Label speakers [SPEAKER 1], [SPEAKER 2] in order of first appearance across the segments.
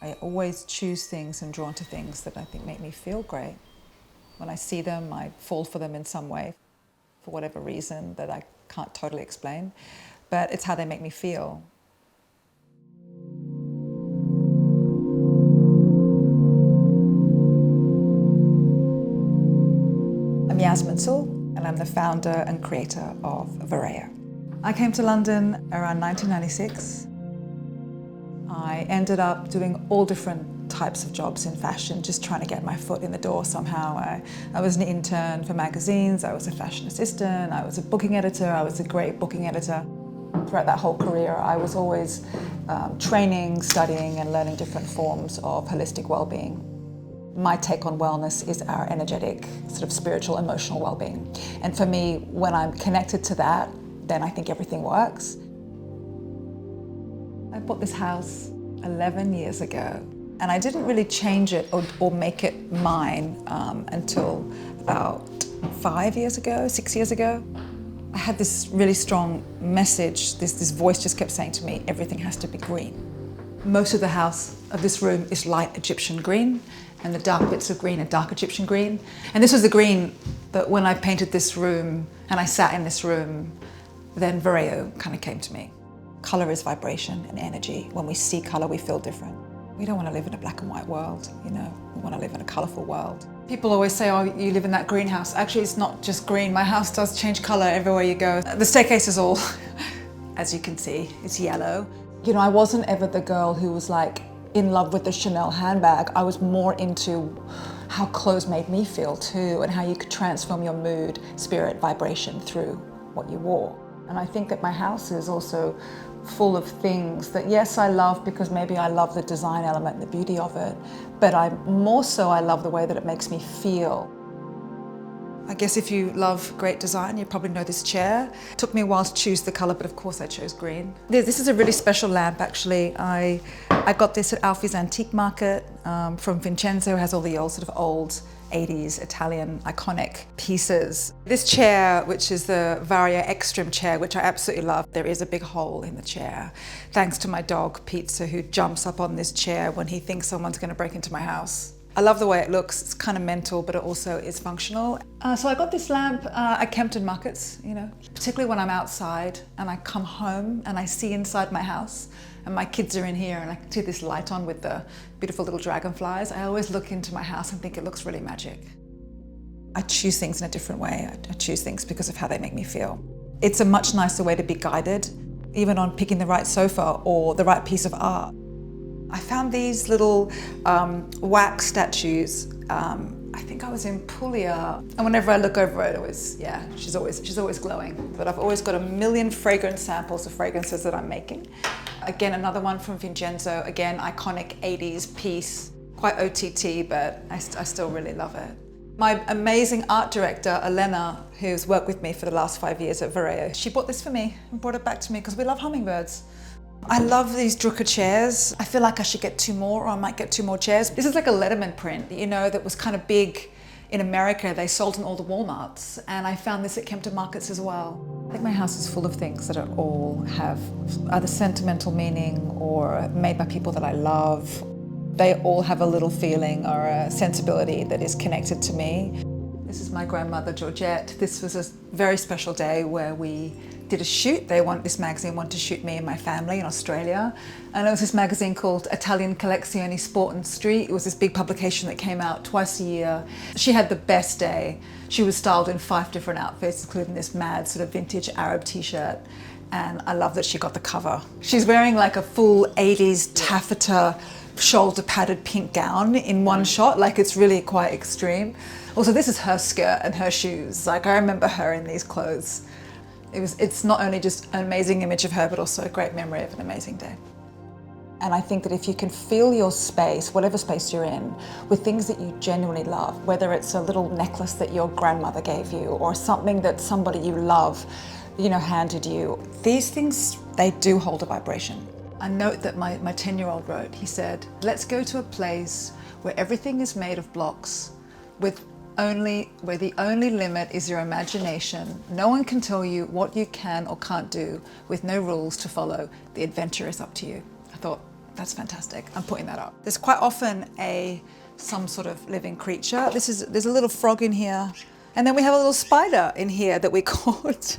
[SPEAKER 1] I always choose things and drawn to things that I think make me feel great. When I see them, I fall for them in some way, for whatever reason that I can't totally explain, but it's how they make me feel. I'm Yasmin Sewell, and I'm the founder and creator of Vyrao. I came to London around 1996. I ended up doing all different types of jobs in fashion, just trying to get my foot in the door somehow. I was an intern for magazines, I was a fashion assistant, I was a booking editor, I was a great booking editor. Throughout that whole career, I was always training, studying, and learning different forms of holistic well-being. My take on wellness is our energetic, sort of spiritual, emotional well-being. And for me, when I'm connected to that, then I think everything works. I bought this house 11 years ago, and I didn't really change it or make it mine until about 5 years ago, 6 years ago. I had this really strong message, this voice just kept saying to me, everything has to be green. Most of the house of this room is light Egyptian green, and the dark bits of green are dark Egyptian green. And this was the green that when I painted this room and I sat in this room, then Vyrao kind of came to me. Colour is vibration and energy. When we see colour, we feel different. We don't want to live in a black and white world, you know. We want to live in a colourful world. People always say, oh, you live in that greenhouse. Actually, it's not just green. My house does change colour everywhere you go. The staircase is all, as you can see, it's yellow. You know, I wasn't ever the girl who was like in love with the Chanel handbag. I was more into how clothes made me feel too, and how you could transform your mood, spirit, vibration through what you wore. And I think that my house is also full of things that, yes, I love because maybe I love the design element and the beauty of it, but I love the way that it makes me feel. I guess if you love great design, you probably know this chair. It took me a while to choose the colour, but of course I chose green. This is a really special lamp, actually. I got this at Alfie's Antique Market from Vincenzo. It has all the old 80s Italian iconic pieces. This chair, which is the Vyrao Extreme chair, which I absolutely love, there is a big hole in the chair, thanks to my dog Pizza, who jumps up on this chair when he thinks someone's going to break into my house. I love the way it looks. It's kind of mental, but it also is functional. So I got this lamp at Kempton Markets, you know, particularly when I'm outside and I come home and I see inside my house and my kids are in here and I can see this light on with the beautiful little dragonflies. I always look into my house and think it looks really magic. I choose things in a different way. I choose things because of how they make me feel. It's a much nicer way to be guided, even on picking the right sofa or the right piece of art. I found these little wax statues. I think I was in Puglia, and whenever I look over it, she's always glowing. But I've always got a million fragrance samples of fragrances that I'm making. Again, another one from Vincenzo. Again, iconic 80s piece, quite OTT, but I still really love it. My amazing art director, Elena, who's worked with me for the last 5 years at Vyrao, she bought this for me and brought it back to me because we love hummingbirds. I love these Drucker chairs. I feel like I should get 2 more, or I might get 2 more chairs. This is like a Letterman print, you know, that was kind of big in America. They sold in all the Walmarts, and I found this at Kempton Markets as well. I think my house is full of things that all have either sentimental meaning or made by people that I love. They all have a little feeling or a sensibility that is connected to me. This is my grandmother, Georgette. This was a very special day where we did a shoot. This magazine wanted to shoot me and my family in Australia. And it was this magazine called Italian Collezioni Sport and Street. It was this big publication that came out twice a year. She had the best day. She was styled in 5 different outfits, including this mad sort of vintage Arab t-shirt. And I love that she got the cover. She's wearing like a full 80s taffeta shoulder padded pink gown in one shot. Like, it's really quite extreme. Also, this is her skirt and her shoes. Like, I remember her in these clothes. It's not only just an amazing image of her, but also a great memory of an amazing day. And I think that if you can fill your space, whatever space you're in, with things that you genuinely love, whether it's a little necklace that your grandmother gave you or something that somebody you love, you know, handed you, these things, they do hold a vibration. A note that my 10-year-old wrote, he said, let's go to a place where everything is made of blocks, where the only limit is your imagination. No one can tell you what you can or can't do with no rules to follow. The adventure is up to you. I thought, That's fantastic. I'm putting that up. There's quite often some sort of living creature. There's a little frog in here. And then we have a little spider in here that we caught,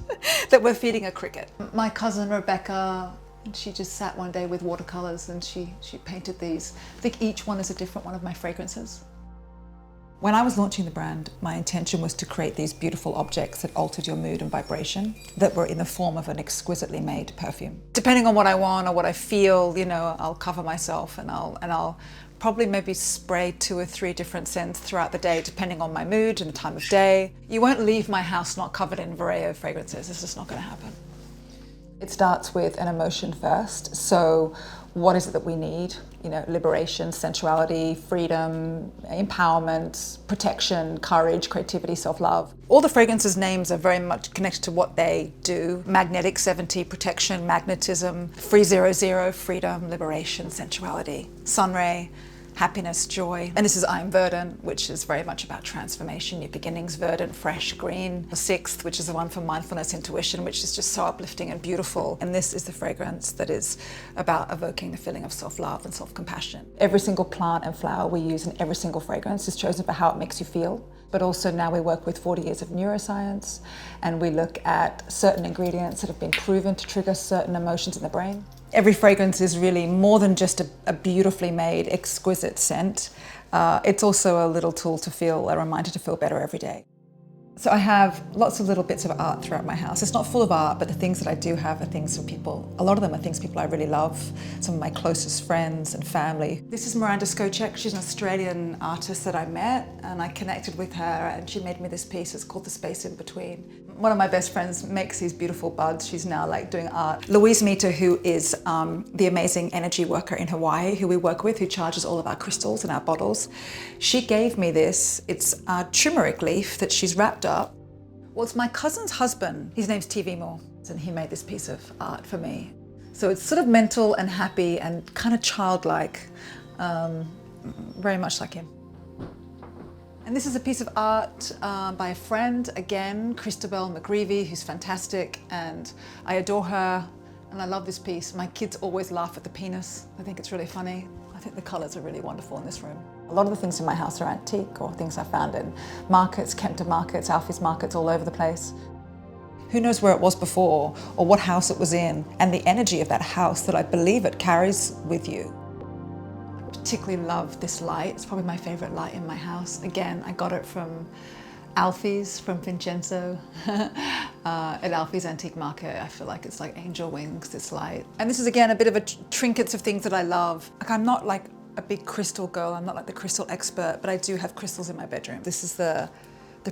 [SPEAKER 1] that we're feeding a cricket. My cousin Rebecca, she just sat one day with watercolors and she painted these. I think each one is a different one of my fragrances. When I was launching the brand, my intention was to create these beautiful objects that altered your mood and vibration, that were in the form of an exquisitely made perfume. Depending on what I want or what I feel, you know, I'll cover myself and I'll probably maybe spray 2 or 3 different scents throughout the day, depending on my mood and the time of day. You won't leave my house not covered in Vyrao fragrances. It's just not going to happen. It starts with an emotion first. So what is it that we need? You know, liberation, sensuality, freedom, empowerment, protection, courage, creativity, self-love. All the fragrances' names are very much connected to what they do. Magnetic 70, protection, magnetism. Free 00, freedom, liberation, sensuality. Sunray, happiness, joy. And this is I'm Verdant, which is very much about transformation, new beginnings, verdant, fresh, green. The 6th, which is the one for mindfulness, intuition, which is just so uplifting and beautiful. And this is the fragrance that is about evoking the feeling of self-love and self-compassion. Every single plant and flower we use in every single fragrance is chosen for how it makes you feel. But also now we work with 40 years of neuroscience, and we look at certain ingredients that have been proven to trigger certain emotions in the brain. Every fragrance is really more than just a beautifully made, exquisite scent. It's also a little tool to feel, a reminder to feel better every day. So I have lots of little bits of art throughout my house. It's not full of art, but the things that I do have are things from people. A lot of them are things people I really love, some of my closest friends and family. This is Miranda Skocek. She's an Australian artist that I met, and I connected with her, and she made me this piece. It's called The Space in Between. One of my best friends makes these beautiful buds. She's now like doing art. Louise Meter, who is the amazing energy worker in Hawaii, who we work with, who charges all of our crystals and our bottles. She gave me this. It's a turmeric leaf that she's wrapped up. Well, it's my cousin's husband. His name's TV Moore, and he made this piece of art for me. So it's sort of mental and happy and kind of childlike, very much like him. And this is a piece of art by a friend, again, Christabel McGreevy, who's fantastic, and I adore her, and I love this piece. My kids always laugh at the penis. I think it's really funny. I think the colours are really wonderful in this room. A lot of the things in my house are antique or things I found in markets, Kempton markets, Alfie's markets, all over the place. Who knows where it was before or what house it was in, and the energy of that house that I believe it carries with you. I particularly love this light. It's probably my favourite light in my house. Again, I got it from Alfie's, from Vincenzo, at Alfie's Antique Market. I feel like it's like angel wings, this light. And this is again a bit of a trinkets of things that I love. Like, I'm not like a big crystal girl, I'm not like the crystal expert, but I do have crystals in my bedroom. This is the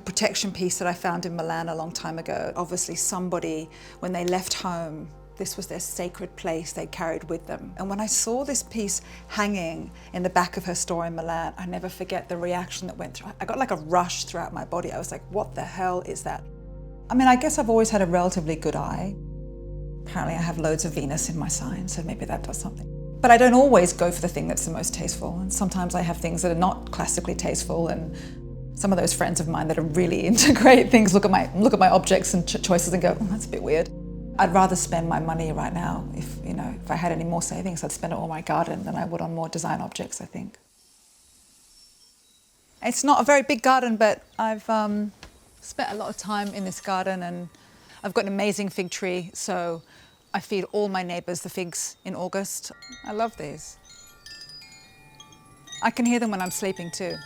[SPEAKER 1] protection piece that I found in Milan a long time ago. Obviously somebody, when they left home, this was their sacred place they carried with them. And when I saw this piece hanging in the back of her store in Milan, I never forget the reaction that went through. I got like a rush throughout my body. I was like, what the hell is that? I mean, I guess I've always had a relatively good eye. Apparently I have loads of Venus in my sign, so maybe that does something. But I don't always go for the thing that's the most tasteful. And sometimes I have things that are not classically tasteful, and some of those friends of mine that are really into great things look at my objects and choices and go, oh, that's a bit weird. I'd rather spend my money right now. If I had any more savings, I'd spend it all on my garden than I would on more design objects, I think. It's not a very big garden, but I've spent a lot of time in this garden, and I've got an amazing fig tree, so I feed all my neighbours the figs in August. I love these. I can hear them when I'm sleeping too.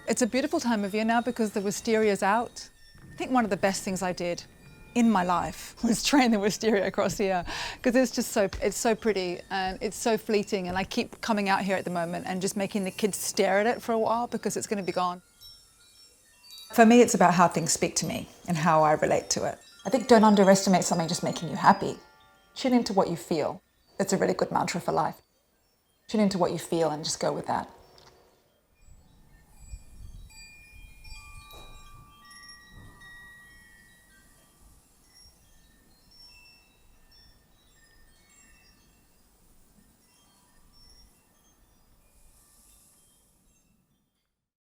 [SPEAKER 1] It's a beautiful time of year now because the wistaria's out. I think one of the best things I did in my life was train the wisteria across here, because it's so pretty and it's so fleeting, and I keep coming out here at the moment and just making the kids stare at it for a while because it's going to be gone. For me, it's about how things speak to me and how I relate to it. I think don't underestimate something just making you happy. Tune into what you feel. It's a really good mantra for life. Tune into what you feel and just go with that.